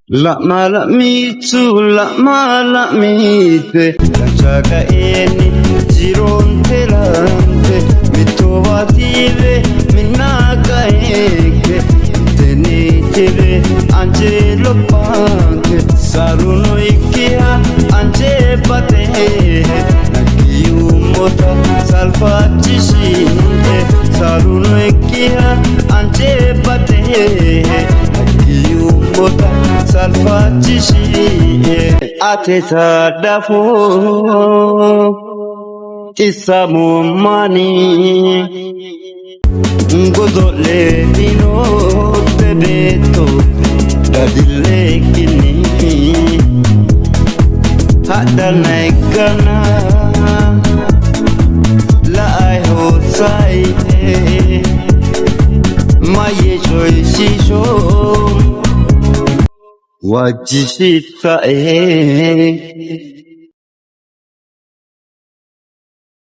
La mala mitu, la mala mite, lanciaga eni, gironte lante, mitovative, minaga eke, teniteve, angelo panche, saruno ikia, anje pate, nakiu mota, salfati shinte, saruno ikia, anje pate, nakiu mota, salfati shinte, ateta dafo, isamu mani, Ngozole vino bebeto dadile kini hada naikana la ai ho sai maye choi shisho wajishita